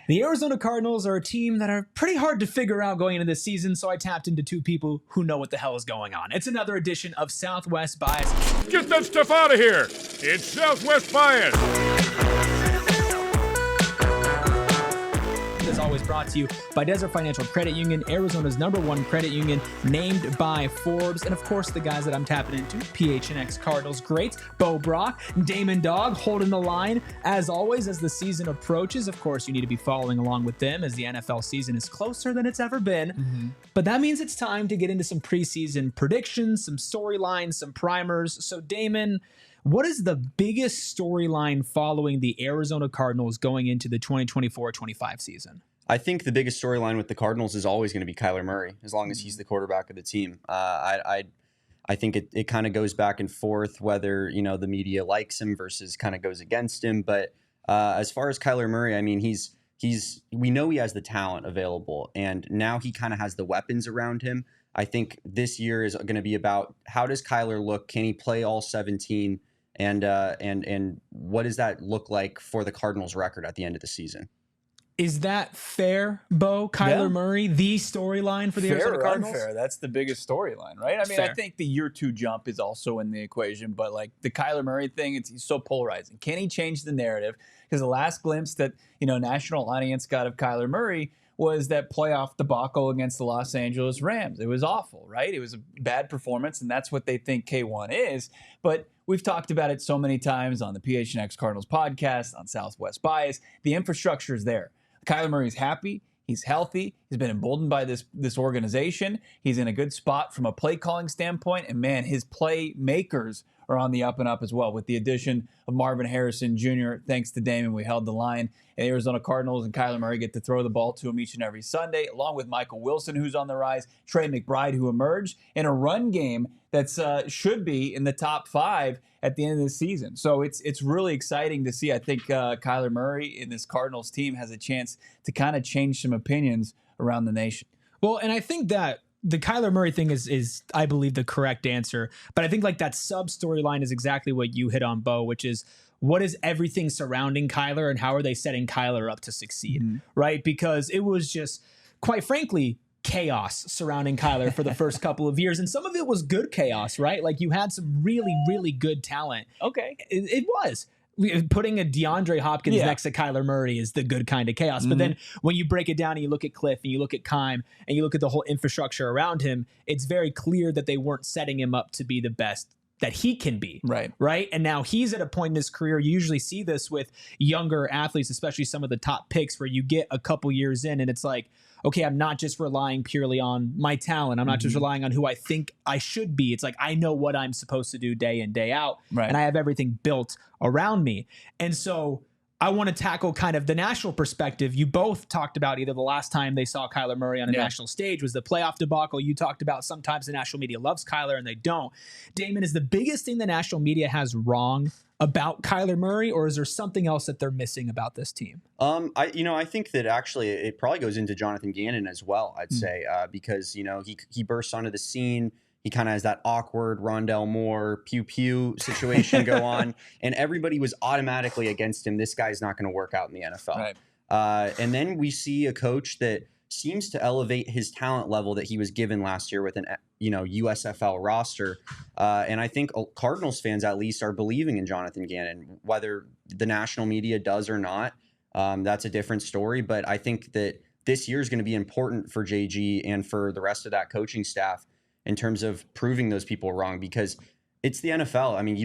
The Arizona Cardinals are a team that are pretty hard to figure out going into this season, so I tapped into two people who know what the hell is going on. It's another edition of Southwest Bias. Get that stuff out of here! It's Southwest Bias! As always, brought to you by Desert Financial Credit Union, Arizona's #1 credit union, named by Forbes, and of course the guys that I'm tapping into, PHNX Cardinals greats, Brack, Damon, Dawg, holding the line as always as the season approaches. Of course, you need to be following along with them as the NFL season is closer than it's ever been. But that means it's time to get into some preseason predictions, some storylines, some primers. So Damon, what is the biggest storyline following the Arizona Cardinals going into the 2024-25 season? I think the biggest storyline with the Cardinals is always going to be Kyler Murray, as long as he's the quarterback of the team. I think it kind of goes back and forth whether the media likes him versus kind of goes against him. But as far as Kyler Murray, I mean, we know he has the talent available, and now he kind of has the weapons around him. I think this year is going to be about how does Kyler look? Can he play all 17? And what does that look like for the Cardinals' record at the end of the season? Is that fair, Bo? Kyler Murray, the storyline for the Arizona Cardinals? Fair. That's the biggest storyline, right? I mean, Fair. I think the year 2 jump is also in the equation, but like the Kyler Murray thing, he's so polarizing. Can he change the narrative? Because the last glimpse that national audience got of Kyler Murray was that playoff debacle against the Los Angeles Rams. It was awful, right? It was a bad performance, and that's what they think K1 is. But we've talked about it so many times on the PHNX Cardinals podcast, on Southwest Bias. The infrastructure is there. Kyler Murray's happy. He's healthy. He's been emboldened by this organization. He's in a good spot from a play calling standpoint. And man, his playmakers are on the up and up as well. With the addition of Marvin Harrison Jr., thanks to Damon, we held the line. And the Arizona Cardinals and Kyler Murray get to throw the ball to him each and every Sunday, along with Michael Wilson, who's on the rise, Trey McBride, who emerged, in a run game that's should be in the top 5 at the end of the season. So it's really exciting to see. I think Kyler Murray in this Cardinals team has a chance to kind of change some opinions around the nation. Well, and I think that the Kyler Murray thing is I believe, the correct answer. But I think like that sub-storyline is exactly what you hit on, Bo, which is what is everything surrounding Kyler and how are they setting Kyler up to succeed, right? Because it was just, quite frankly, chaos surrounding Kyler for the first couple of years. And some of it was good chaos, right? Like you had some really, really good talent. Okay. It was. Putting a DeAndre Hopkins next to Kyler Murray is the good kind of chaos. But then when you break it down and you look at Cliff and you look at Kime and you look at the whole infrastructure around him, it's very clear that they weren't setting him up to be the best that he can be. Right. And now he's at a point in his career. You usually see this with younger athletes, especially some of the top picks, where you get a couple years in and it's like, okay, I'm not just relying purely on my talent. I'm not just relying on who I think I should be. It's like, I know what I'm supposed to do day in, day out. And I have everything built around me. And so I want to tackle kind of the national perspective. You both talked about either the last time they saw Kyler Murray on a national stage was the playoff debacle. You talked about sometimes the national media loves Kyler and they don't. Damon, is the biggest thing the national media has wrong about Kyler Murray, or is there something else that they're missing about this team? I think that actually it probably goes into Jonathan Gannon as well, I'd say, because, he bursts onto the scene. He kind of has that awkward Rondell Moore pew-pew situation go on, and everybody was automatically against him. This guy's not going to work out in the NFL. And then we see a coach that seems to elevate his talent level that he was given last year with an USFL roster. And I think Cardinals fans at least are believing in Jonathan Gannon, whether the national media does or not. That's a different story. But I think that this year is going to be important for JG and for the rest of that coaching staff in terms of proving those people wrong, because it's the NFL. I mean,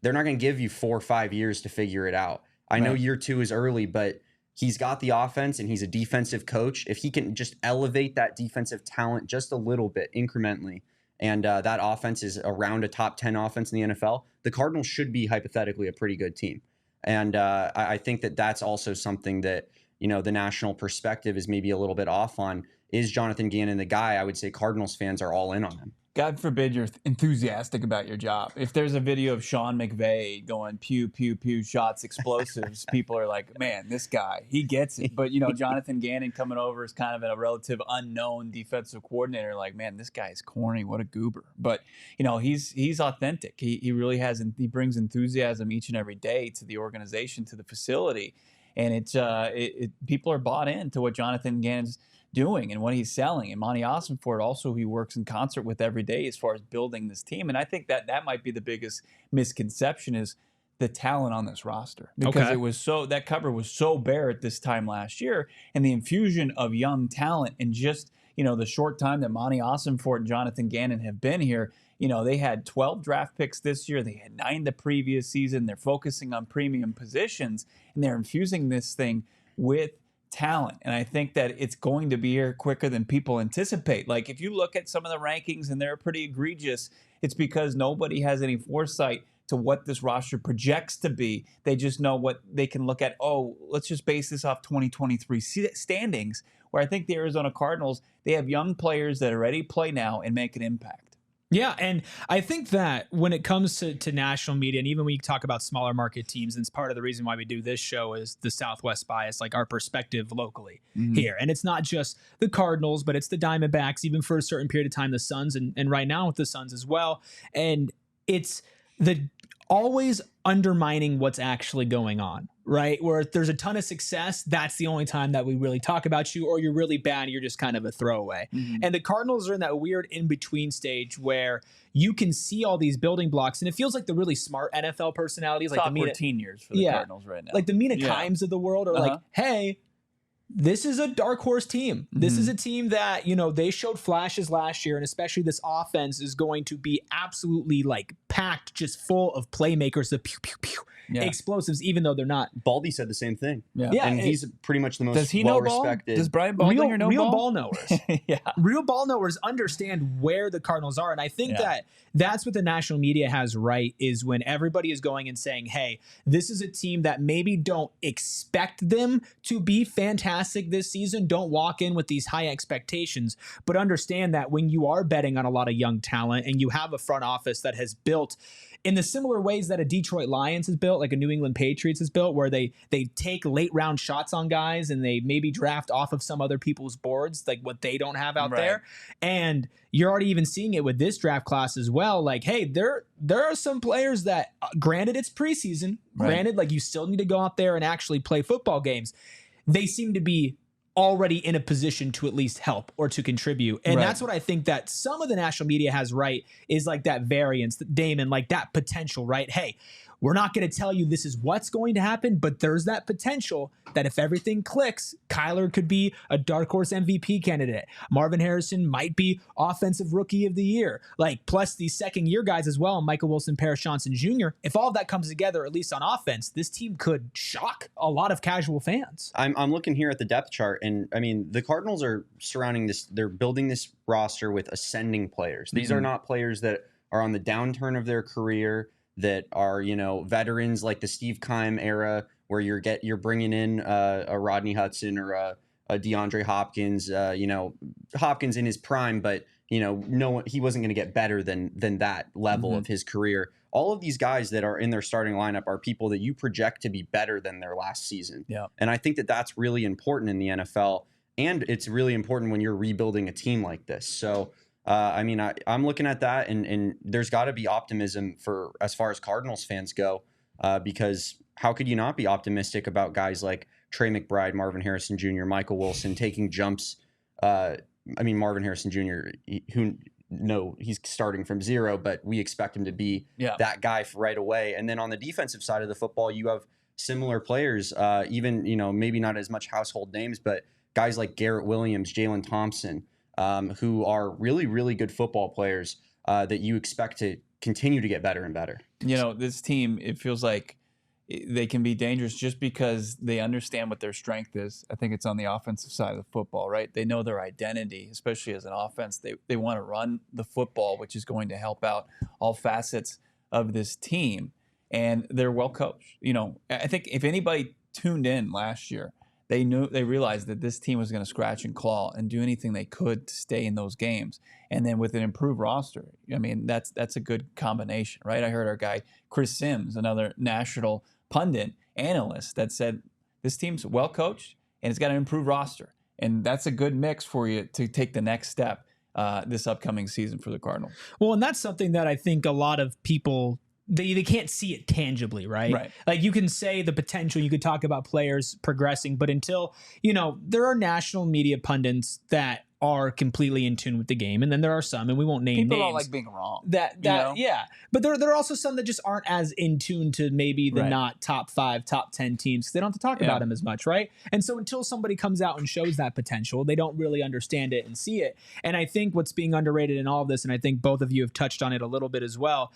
they're not going to give you 4 or 5 years to figure it out. I know year 2 is early, but he's got the offense and he's a defensive coach. If he can just elevate that defensive talent just a little bit incrementally, and that offense is around a top 10 offense in the NFL, the Cardinals should be hypothetically a pretty good team. And I think that that's also something that, the national perspective is maybe a little bit off on. Is Jonathan Gannon the guy? I would say Cardinals fans are all in on him. God forbid you're enthusiastic about your job. If there's a video of Sean McVay going pew, pew, pew, shots, explosives, people are like, man, this guy, he gets it. But, Jonathan Gannon coming over is kind of a relative unknown defensive coordinator. Like, man, this guy is corny. What a goober. But, he's authentic. He really has, he brings enthusiasm each and every day to the organization, to the facility. And people are bought into what Jonathan Gannon's doing and what he's selling. And Monty Ossenfort also he works in concert with every day as far as building this team. And I think that might be the biggest misconception is the talent on this roster, because it was that cover was so bare at this time last year, and the infusion of young talent and just the short time that Monty Ossenfort and Jonathan Gannon have been here. They had 12 draft picks this year. They had 9 the previous season. They're focusing on premium positions, and they're infusing this thing with talent. And I think that it's going to be here quicker than people anticipate. Like, if you look at some of the rankings, and they're pretty egregious, it's because nobody has any foresight to what this roster projects to be. They just know what they can look at. Oh, let's just base this off 2023 standings, where I think the Arizona Cardinals, they have young players that already play now and make an impact. Yeah, and I think that when it comes to national media, and even when you talk about smaller market teams, and it's part of the reason why we do this show is the Southwest bias, like our perspective locally here. And it's not just the Cardinals, but it's the Diamondbacks, even for a certain period of time, the Suns, and right now with the Suns as well. And it's the always undermining what's actually going on, right? Where if there's a ton of success, that's the only time that we really talk about you, or you're really bad and you're just kind of a throwaway. And the Cardinals are in that weird in-between stage where you can see all these building blocks, and it feels like the really smart NFL personalities, like the Mina, 14 years for the Cardinals right now. Like the Mina Kimes of the world are like, hey, this is a dark horse team. This is a team that, they showed flashes last year, and especially this offense is going to be absolutely like packed, just full of playmakers, the pew, pew, pew, explosives, even though they're not. Baldy said the same thing. Yeah. And he's pretty much the most does he know well-respected. Does Brian Baldinger know real ball? ball knowers. Yeah. Real ball knowers understand where the Cardinals are. And I think that that's what the national media has right, is when everybody is going and saying, hey, this is a team that maybe don't expect them to be fantastic this season. Don't walk in with these high expectations, but understand that when you are betting on a lot of young talent and you have a front office that has built in the similar ways that a Detroit Lions has built, like a New England Patriots has built, where they take late round shots on guys and they maybe draft off of some other people's boards, like what they don't have out there. And you're already even seeing it with this draft class as well. Like, hey, there are some players that, granted it's preseason, granted, like you still need to go out there and actually play football games. They seem to be already in a position to at least help or to contribute. And that's what I think that some of the national media has right, is like that variance, Damon, like that potential, right? Hey, we're not going to tell you this is what's going to happen, but there's that potential that if everything clicks, Kyler could be a dark horse MVP candidate. Marvin Harrison might be offensive rookie of the year. Like, plus these second year guys as well, Michael Wilson, Paris Johnson Jr. If all of that comes together, at least on offense, this team could shock a lot of casual fans. I'm looking here at the depth chart, and I mean, the Cardinals are surrounding this, they're building this roster with ascending players. These are not players that are on the downturn of their career, that are, veterans like the Steve Keim era, where you're bringing in a Rodney Hudson or a DeAndre Hopkins, Hopkins in his prime, but he wasn't going to get better than that level of his career. All of these guys that are in their starting lineup are people that you project to be better than their last season. Yeah. And I think that that's really important in the NFL, and it's really important when you're rebuilding a team like this. So I'm looking at that, and there's got to be optimism for as far as Cardinals fans go, because how could you not be optimistic about guys like Trey McBride, Marvin Harrison Jr., Michael Wilson taking jumps? Marvin Harrison Jr., he's starting from zero, but we expect him to be that guy right away. And then on the defensive side of the football, you have similar players, even, maybe not as much household names, but guys like Garrett Williams, Jalen Thompson, who are really, really good football players that you expect to continue to get better and better. This team, it feels like they can be dangerous just because they understand what their strength is. I think it's on the offensive side of the football, right? They know their identity, especially as an offense. They want to run the football, which is going to help out all facets of this team. And they're well coached. I think if anybody tuned in last year, they realized that this team was going to scratch and claw and do anything they could to stay in those games. And then with an improved roster, that's a good combination, right? I heard our guy Chris Sims, another national pundit analyst, that said this team's well coached and it's got an improved roster, and that's a good mix for you to take the next step this upcoming season for the Cardinals. Well, and that's something that I think a lot of people they can't see it tangibly, right? Like you can say the potential, you could talk about players progressing, but until, there are national media pundits that are completely in tune with the game, and then there are some, and we won't name People names. don't like being wrong. Yeah, but there are also some that just aren't as in tune to maybe the not top 5, top 10 teams. They don't have to talk about them as much, right? And so until somebody comes out and shows that potential, they don't really understand it and see it. And I think what's being underrated in all of this, and I think both of you have touched on it a little bit as well,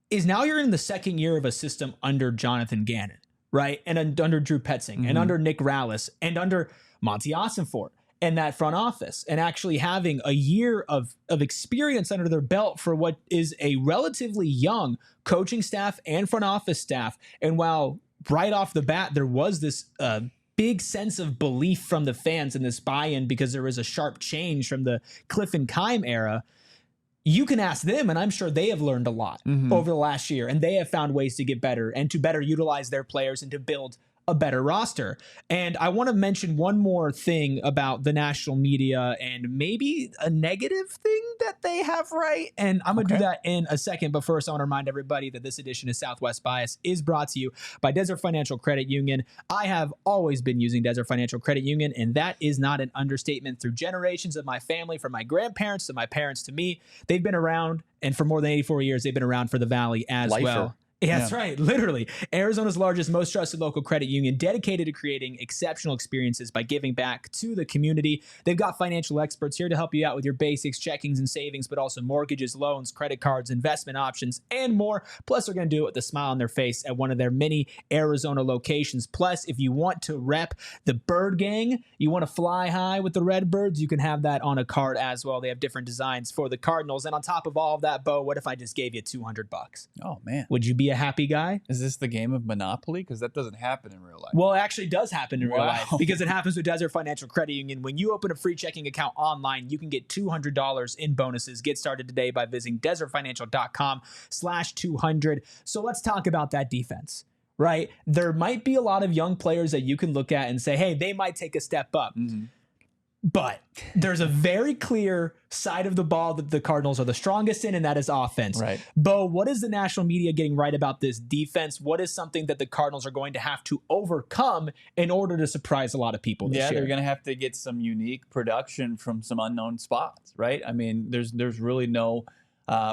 is now you're in the second year of a system under Jonathan Gannon, right? And under Drew Petzing, and under Nick Rallis, and under Monty Ossenfort, and that front office, and actually having a year of experience under their belt for what is a relatively young coaching staff and front office staff. And while right off the bat, there was this big sense of belief from the fans and this buy-in because there was a sharp change from the Cliff and Keim era, you can ask them, and I'm sure they have learned a lot over the last year, and they have found ways to get better and to better utilize their players and to build a better roster. And I want to mention one more thing about the national media and maybe a negative thing that they have, right? And I'm going to do that in a second. But first, I want to remind everybody that this edition of Southwest Bias is brought to you by Desert Financial Credit Union. I have always been using Desert Financial Credit Union, and that is not an understatement. Through generations of my family, from my grandparents to my parents to me, they've been around, and for more than 84 years, they've been around for the Valley as well. Yeah, that's right. Literally. Arizona's largest, most trusted local credit union, dedicated to creating exceptional experiences by giving back to the community. They've got financial experts here to help you out with your basics, checkings and savings, but also mortgages, loans, credit cards, investment options, and more. Plus, they're going to do it with a smile on their face at one of their many Arizona locations. Plus, if you want to rep the Bird Gang, you want to fly high with the Redbirds, you can have that on a card as well. They have different designs for the Cardinals. And on top of all of that, Bo, what if I just gave you $200? Oh, man. Would you be a happy guy? Is this the game of Monopoly? Because that doesn't happen in real life. Well, it actually does happen in real life because it happens with Desert Financial Credit Union. When you open a free checking account online, you can get $200 in bonuses. Get started today by visiting desertfinancial.com/200. So let's talk about that defense, right? There might be a lot of young players that you can look at and say, hey, they might take a step up. But there's a very clear side of the ball that the Cardinals are the strongest in, and that is offense. Right. Bo, what is the national media getting right about this defense? What is something that the Cardinals are going to have to overcome in order to surprise a lot of people this year? They're going to have to get some unique production from some unknown spots, right? I mean, there's really no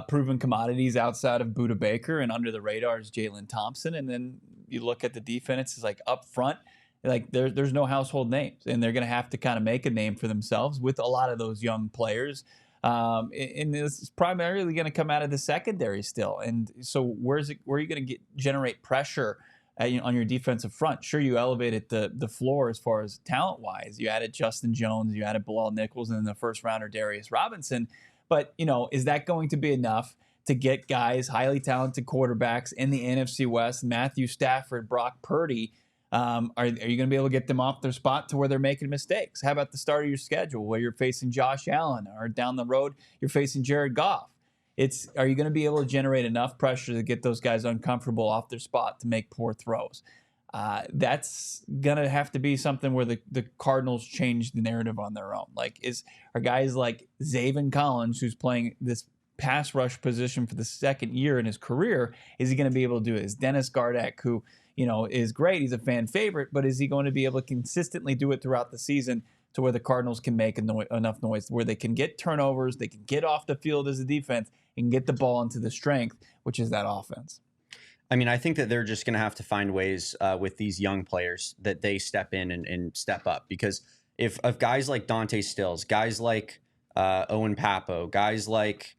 proven commodities outside of Budda Baker, and under the radar is Jalen Thompson. And then you look at the defense, it's like up front, like there's no household names, and they're going to have to kind of make a name for themselves with a lot of those young players. And this is primarily going to come out of the secondary still. And so where are you going to generate pressure on your defensive front? Sure, you elevated the floor as far as talent wise. You added Justin Jones, you added Bilal Nichols, and then the first rounder Darius Robinson. But is that going to be enough to get guys, highly talented quarterbacks in the NFC West, Matthew Stafford, Brock Purdy? Are you going to be able to get them off their spot to where they're making mistakes? How about the start of your schedule where you're facing Josh Allen, or down the road you're facing Jared Goff? Are you going to be able to generate enough pressure to get those guys uncomfortable off their spot to make poor throws? That's going to have to be something where the Cardinals change the narrative on their own. Are guys like Zaven Collins, who's playing this pass rush position for the second year in his career, is he going to be able to do it? Is Dennis Gardeck, who is great, he's a fan favorite, but is he going to be able to consistently do it throughout the season to where the Cardinals can make enough noise where they can get turnovers, they can get off the field as a defense, and get the ball into the strength, which is that offense? I mean, I think that they're just going to have to find ways with these young players that they step in and step up. Because if guys like Dante Stills, guys like Owen Papo, guys like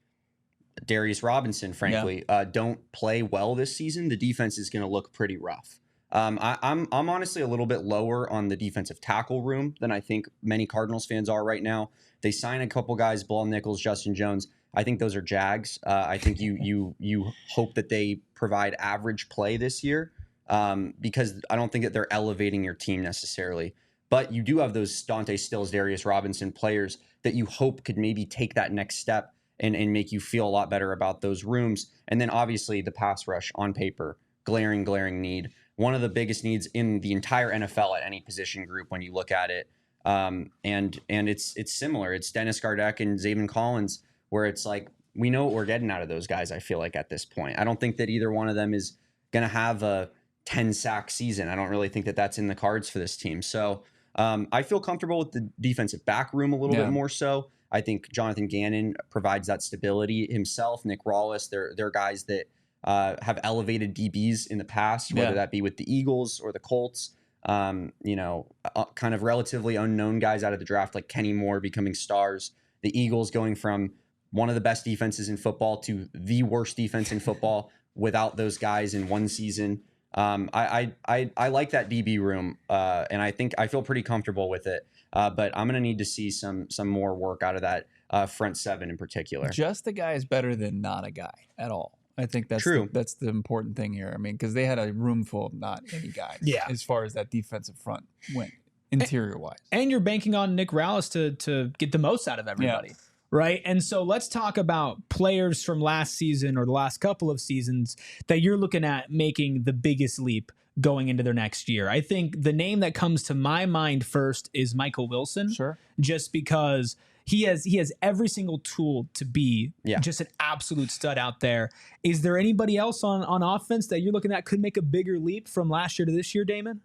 Darius Robinson, frankly, don't play well this season, the defense is going to look pretty rough. I'm honestly a little bit lower on the defensive tackle room than I think many Cardinals fans are right now. They sign a couple guys, Bilal Nichols, Justin Jones. I think those are Jags. I think you hope that they provide average play this year because I don't think that they're elevating your team necessarily. But you do have those Dante Stills, Darius Robinson players that you hope could maybe take that next step and make you feel a lot better about those rooms. And then obviously the pass rush on paper, glaring need. One of the biggest needs in the entire NFL at any position group when you look at it. And it's similar. It's Dennis Gardeck and Zaven Collins, where it's like we know what we're getting out of those guys, I feel like, at this point. I don't think that either one of them is going to have a 10-sack season. I don't really think that that's in the cards for this team. So I feel comfortable with the defensive back room a little bit more so. I think Jonathan Gannon provides that stability himself. Nick Rawlis, they're guys that have elevated DBs in the past, whether that be with the Eagles or the Colts. Kind of relatively unknown guys out of the draft like Kenny Moore becoming stars. The Eagles going from one of the best defenses in football to the worst defense in football without those guys in one season. I like that DB room, and I feel pretty comfortable with it. But I'm gonna need to see some more work out of that front seven in particular. Just a guy is better than not a guy at all. I think that's true. That's the important thing here. I mean, because they had a room full of not any guys. As far as that defensive front went, interior wise, and you're banking on Nick Rawlis to get the most out of everybody. Right. And so let's talk about players from last season or the last couple of seasons that you're looking at making the biggest leap going into their next year. I think the name that comes to my mind first is Michael Wilson. Sure. Just because he has every single tool to be just an absolute stud out there. Is there anybody else on offense that you're looking at could make a bigger leap from last year to this year, Damon?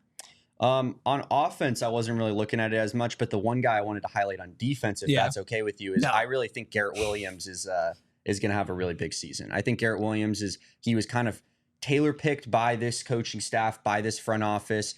On offense, I wasn't really looking at it as much, but the one guy I wanted to highlight on defense, if that's okay with you, is I really think Garrett Williams is going to have a really big season. I think Garrett Williams he was kind of tailor-picked by this coaching staff, by this front office.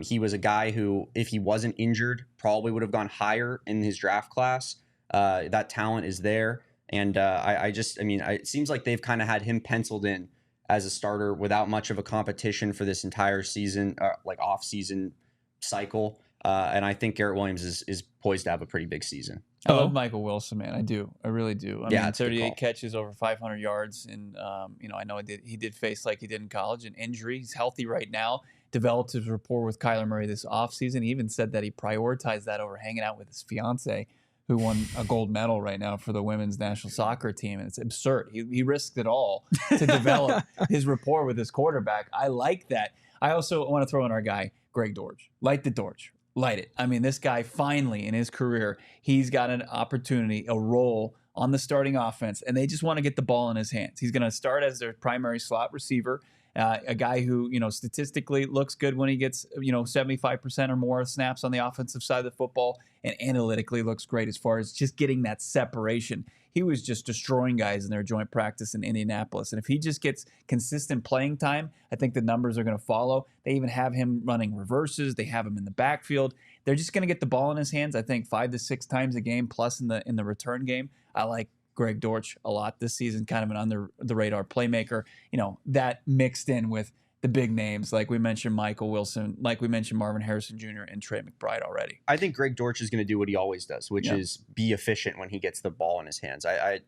He was a guy who, if he wasn't injured, probably would have gone higher in his draft class. That talent is there. And it seems like they've kind of had him penciled in as a starter without much of a competition for this entire season, off-season cycle. And I think Garrett Williams is poised to have a pretty big season. I love Michael Wilson, man. I do. I really do. I mean, 38 catches, over 500 yards. And, I know he did face, like he did in college, an injury. He's healthy right now. Developed his rapport with Kyler Murray this offseason. He even said that he prioritized that over hanging out with his fiance, who won a gold medal right now for the women's national soccer team. And it's absurd. He risked it all to develop his rapport with his quarterback. I like that. I also want to throw in our guy, Greg Dortch. Light the torch. Light it. I mean, this guy finally in his career, he's got an opportunity, a role on the starting offense, and they just want to get the ball in his hands. He's going to start as their primary slot receiver, a guy who, statistically looks good when he gets, 75% or more snaps on the offensive side of the football, and analytically looks great as far as just getting that separation. He was just destroying guys in their joint practice in Indianapolis. And if he just gets consistent playing time, I think the numbers are going to follow. They even have him running reverses. They have him in the backfield. They're just going to get the ball in his hands, I think, 5 to 6 times a game, plus in the return game. I like Greg Dortch a lot this season, kind of an under-the-radar playmaker. That mixed in with the big names, like we mentioned Michael Wilson, like we mentioned Marvin Harrison Jr. and Trey McBride already. I think Greg Dortch is going to do what he always does, which is be efficient when he gets the ball in his hands. I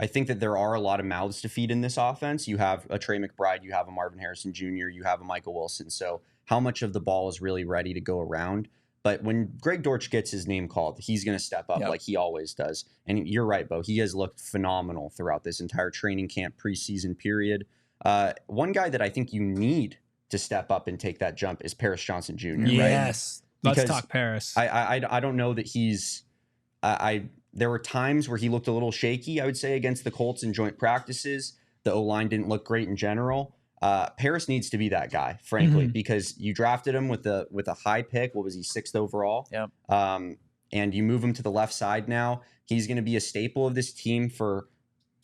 think that there are a lot of mouths to feed in this offense. You have a Trey McBride, you have a Marvin Harrison Jr., you have a Michael Wilson. So how much of the ball is really ready to go around? But when Greg Dortch gets his name called, he's going to step up like he always does. And you're right, Bo. He has looked phenomenal throughout this entire training camp preseason period. One guy that I think you need to step up and take that jump is Paris Johnson Jr. Yes. Right? Let's talk Paris. I don't know that he's there were times where he looked a little shaky, I would say, against the Colts in joint practices. The O-line didn't look great in general. Paris needs to be that guy, frankly, because you drafted him with a high pick. What was he, 6th overall? Yeah. And you move him to the left side now. He's going to be a staple of this team for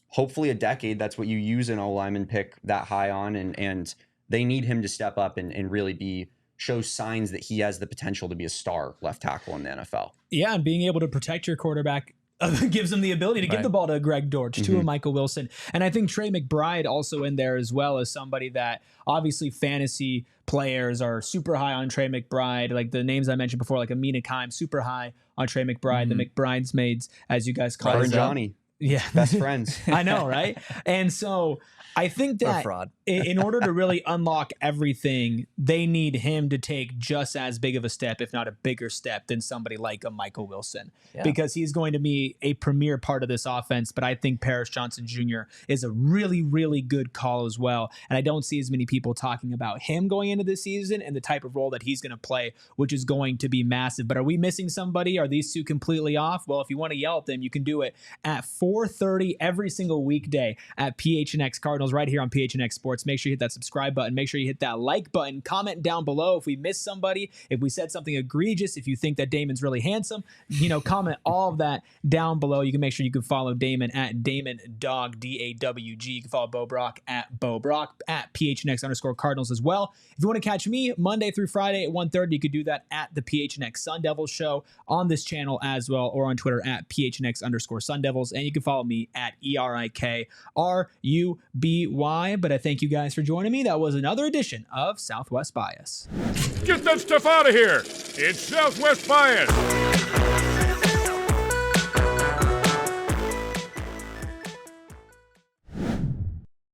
hopefully a decade. That's what you use an O-lineman pick that high on, and they need him to step up and really show signs that he has the potential to be a star left tackle in the NFL. Yeah, and being able to protect your quarterback gives him the ability to give the ball to Greg Dortch, to a Michael Wilson. And I think Trey McBride also in there as well as somebody that obviously fantasy players are super high on Trey McBride. Like the names I mentioned before, like Amina Kime, super high on Trey McBride, the McBridesmaids, as you guys call Her them. and Johnny. Yeah. Best friends. I know, right? And so I think that in order to really unlock everything, they need him to take just as big of a step, if not a bigger step, than somebody like a Michael Wilson, because he's going to be a premier part of this offense. But I think Paris Johnson Jr. is a really, really good call as well. And I don't see as many people talking about him going into this season and the type of role that he's going to play, which is going to be massive. But are we missing somebody? Are these two completely off? Well, if you want to yell at them, you can do it at 4 4:30 every single weekday at PHNX Cardinals right here on PHNX Sports. Make sure you hit that subscribe button. Make sure you hit that like button. Comment down below if we missed somebody, if we said something egregious, if you think that Damon's really handsome, comment all of that down below. You can make sure you can follow Damon at Damon Dawg, D-A-W-G. You can follow Bo Brack at Bo Brack, at PHNX_Cardinals as well. If you want to catch me Monday through Friday at 1:30, you could do that at the PHNX Sun Devils show on this channel as well, or on Twitter at PHNX_Sun Devils. And you can follow me at ERIKRUBY. But I thank you guys for joining me. That was another edition of Southwest Bias. Get that stuff out of here. It's Southwest Bias.